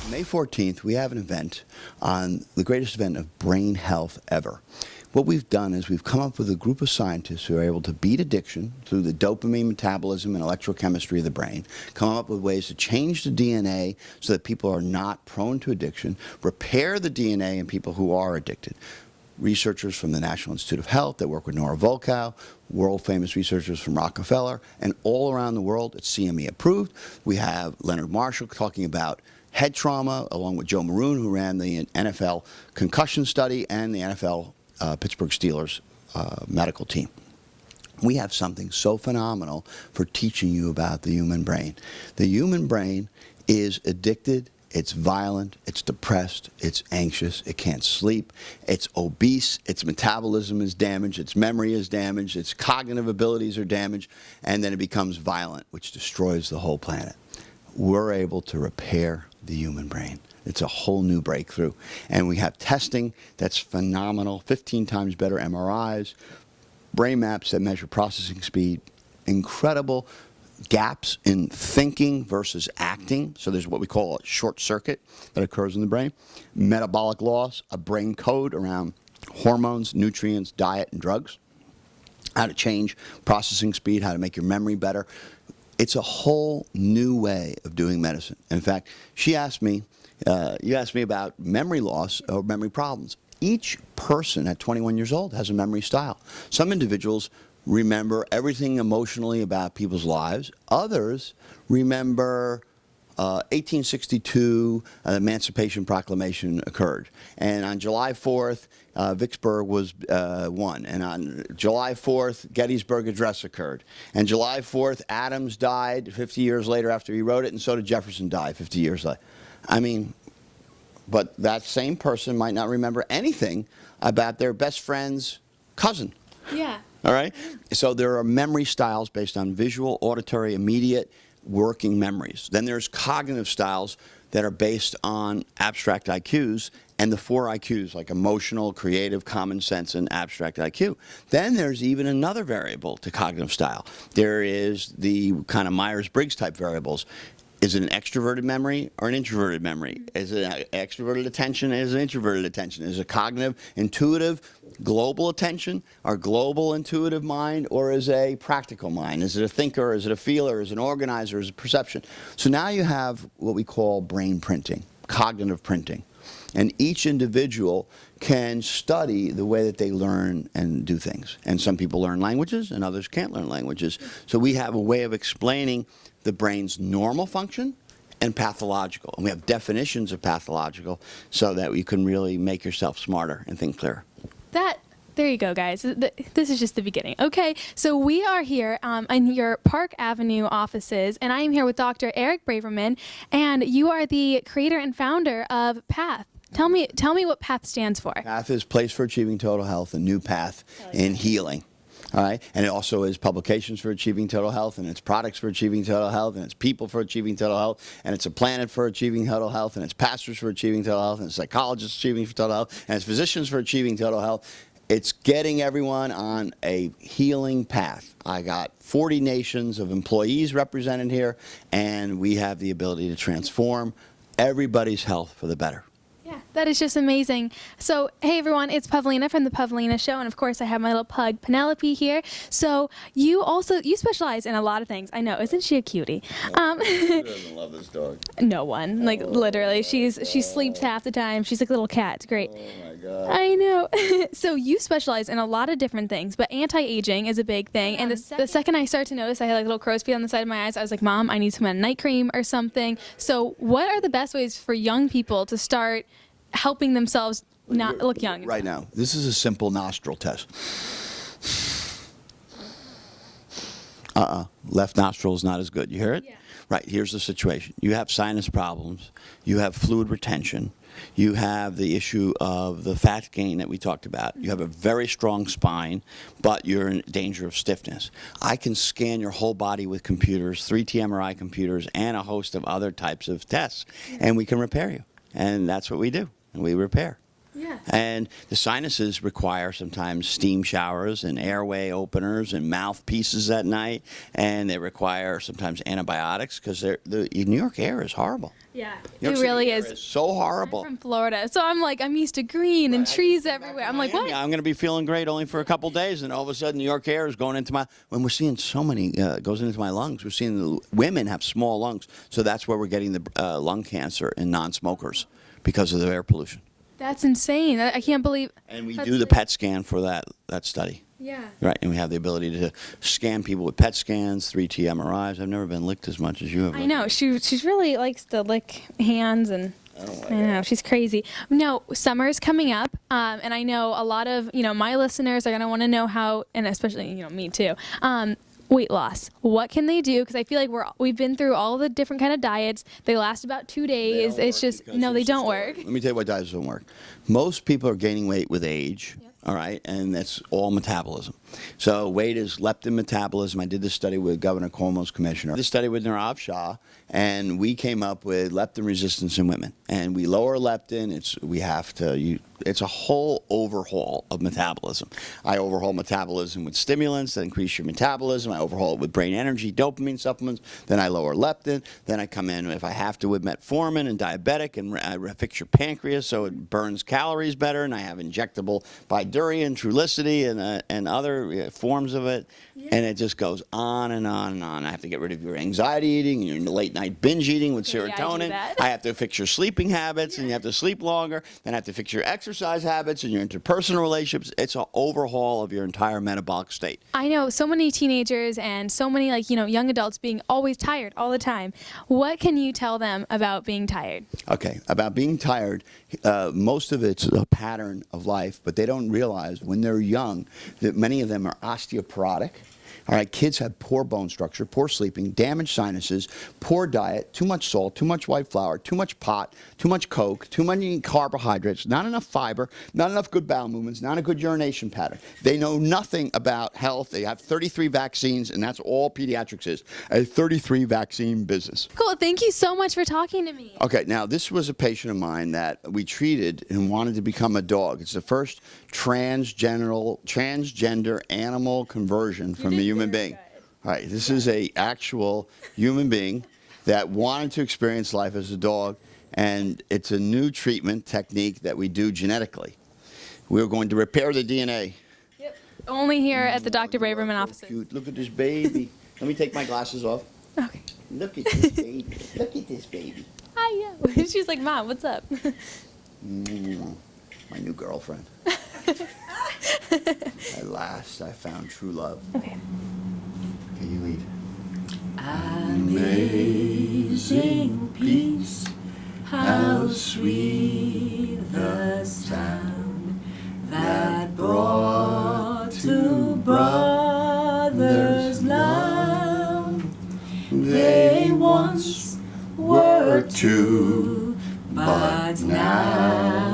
May 14th, we have an event on the greatest event of brain health ever. What we've done is we've come up with a group of scientists who are able to beat addiction through the dopamine metabolism and electrochemistry of the brain, come up with ways to change the DNA so that people are not prone to addiction, repair the DNA in people who are addicted. Researchers from the National Institute of Health that work with Nora Volkow, world-famous researchers from Rockefeller, and all around the world. It's CME approved. We have Leonard Marshall talking about head trauma, along with Joe Maroon, who ran the NFL concussion study, and the NFL Pittsburgh Steelers medical team. We have something so phenomenal for teaching you about the human brain. The human brain is addicted. It's violent, it's depressed, it's anxious, it can't sleep, it's obese, its metabolism is damaged, its memory is damaged, its cognitive abilities are damaged, and then it becomes violent, which destroys the whole planet. We're able to repair the human brain. It's a whole new breakthrough. And we have testing that's phenomenal, 15 times better MRIs, brain maps that measure processing speed, incredible gaps in thinking versus acting. So there's what we call a short circuit that occurs in the brain. Metabolic loss, a brain code around hormones, nutrients, diet, and drugs. How to change processing speed, how to make your memory better. It's a whole new way of doing medicine. In fact, she asked me, you asked me about memory loss or memory problems. Each person at 21 years old has a memory style. Some individuals remember everything emotionally about people's lives. Others remember 1862, the Emancipation Proclamation occurred. And on July 4th, Vicksburg was won. And on July 4th, Gettysburg Address occurred. And July 4th, Adams died 50 years later after he wrote it, and so did Jefferson die 50 years later. I mean, but that same person might not remember anything about their best friend's cousin. Yeah. All right? So there are memory styles based on visual, auditory, immediate working memories. Then there's cognitive styles that are based on abstract IQs and the 4 IQs, like emotional, creative, common sense, and abstract IQ. Then there's even another variable to cognitive style. There is the kind of Myers-Briggs type variables. Is it an extroverted memory or an introverted memory? Is it an extroverted attention? Is it introverted attention? Is it cognitive, intuitive, global attention, or global intuitive mind, or is it a practical mind? Is it a thinker? Is it a feeler? Is it an organizer? Is it perception? So now you have what we call brain printing, cognitive printing. And each individual can study the way that they learn and do things. And some people learn languages and others can't learn languages. So we have a way of explaining the brain's normal function and pathological. And we have definitions of pathological so that you can really make yourself smarter and think clearer. There you go, guys. This is just the beginning. Okay, so we are here in your Park Avenue offices, and I am here with Dr. Eric Braverman, and you are the creator and founder of PATH. Tell me what PATH stands for. PATH is Place for Achieving Total Health, a new path in healing. All right, and it also is publications for achieving total health, and it's products for achieving total health, and it's people for achieving total health, and it's a planet for achieving total health, and it's pastors for achieving total health, and it's psychologists achieving total health, and it's physicians for achieving total health. It's getting everyone on a healing path. I got 40 nations of employees represented here, and we have the ability to transform everybody's health for the better. Yeah, that is just amazing. So, hey everyone, it's Pavlina from the Pavlina Show, and of course I have my little pug Penelope here. So you specialize in a lot of things. I know, isn't she a cutie? Who doesn't love this dog? No one, like literally. She sleeps half the time. She's like a little cat. It's great. Oh my God. I know. So you specialize in a lot of different things, but anti-aging is a big thing. And the second I started to notice I had like little crow's feet on the side of my eyes, I was like, Mom, I need some night cream or something. So what are the best ways for young people to start helping themselves not look young? Right now, this is a simple nostril test. Left nostril is not as good. You hear it? Yeah. Right, here's the situation. You have sinus problems. You have fluid retention. You have the issue of the fat gain that we talked about. You have a very strong spine, but you're in danger of stiffness. I can scan your whole body with computers, 3T MRI computers, and a host of other types of tests, and we can repair you. And that's what we do, and we repair. Yeah. And the sinuses require sometimes steam showers and airway openers and mouthpieces at night, and they require sometimes antibiotics because the New York air is horrible. Yeah, New York it City really air is. so horrible. I'm from Florida, so I'm used to green and trees everywhere. I'm like, what? I'm going to be feeling great only for a couple days, and all of a sudden New York air is going into when we're seeing so many, goes into my lungs. We're seeing the women have small lungs, so that's where we're getting the lung cancer in non-smokers because of the air pollution. That's insane. I can't believe. And we that's do the like- PET scan for that study. Yeah. Right, and we have the ability to scan people with PET scans, 3T MRIs. I've never been licked as much as you have. I know. She's really likes to lick hands and. I know, she's crazy. No, summer's coming up, and I know a lot of my listeners are gonna want to know how, and especially me too. Weight loss. What can they do? Because I feel like we've been through all the different kind of diets. They last about 2 days. It's just they don't work. Let me tell you why diets don't work. Most people are gaining weight with age. Yep. All right, and that's all metabolism. So weight is leptin metabolism. I did this study with Governor Cuomo's commissioner. This study with Nirav Shah, and we came up with leptin resistance in women. And we lower leptin. It's a whole overhaul of metabolism. I overhaul metabolism with stimulants that increase your metabolism. I overhaul it with brain energy, dopamine supplements. Then I lower leptin. Then I come in, if I have to, with metformin and diabetic, and I fix your pancreas so it burns calories better. And I have injectable Bydureon, Trulicity, and other forms of it. Yeah. And it just goes on and on and on. I have to get rid of your anxiety eating and your late night binge eating with Yeah, I do serotonin. that. I have to fix your sleeping habits, and you have to sleep longer. Then I have to fix your exercise habits and your interpersonal relationships. It's an overhaul of your entire metabolic state. I know so many teenagers and so many young adults being always tired all the time. What can you tell them about being tired? Okay, about being tired, most of it's a pattern of life, but they don't realize when they're young that many of them are osteoporotic. All right, kids have poor bone structure, poor sleeping, damaged sinuses, poor diet, too much salt, too much white flour, too much pot, too much Coke, too many carbohydrates, not enough fiber, not enough good bowel movements, not a good urination pattern. They know nothing about health. They have 33 vaccines, and that's all pediatrics is, a 33 vaccine business. Cool. Thank you so much for talking to me. Okay, now this was a patient of mine that we treated and wanted to become a dog. It's the first transgender animal conversion from a human being. All right, this is a actual human being that wanted to experience life as a dog, and it's a new treatment technique that we do genetically. We're going to repair the DNA. Yep. Only here at the Dr. Braverman So offices. cute. Look at this baby. Let me take my glasses off. Okay. Look at this baby. Look at this baby. Hi, yeah. She's like, Mom, what's up? My new girlfriend. At last, I found true love. Okay. Okay, you lead. Amazing peace, how sweet the sound that brought to brothers love. They once were two, but now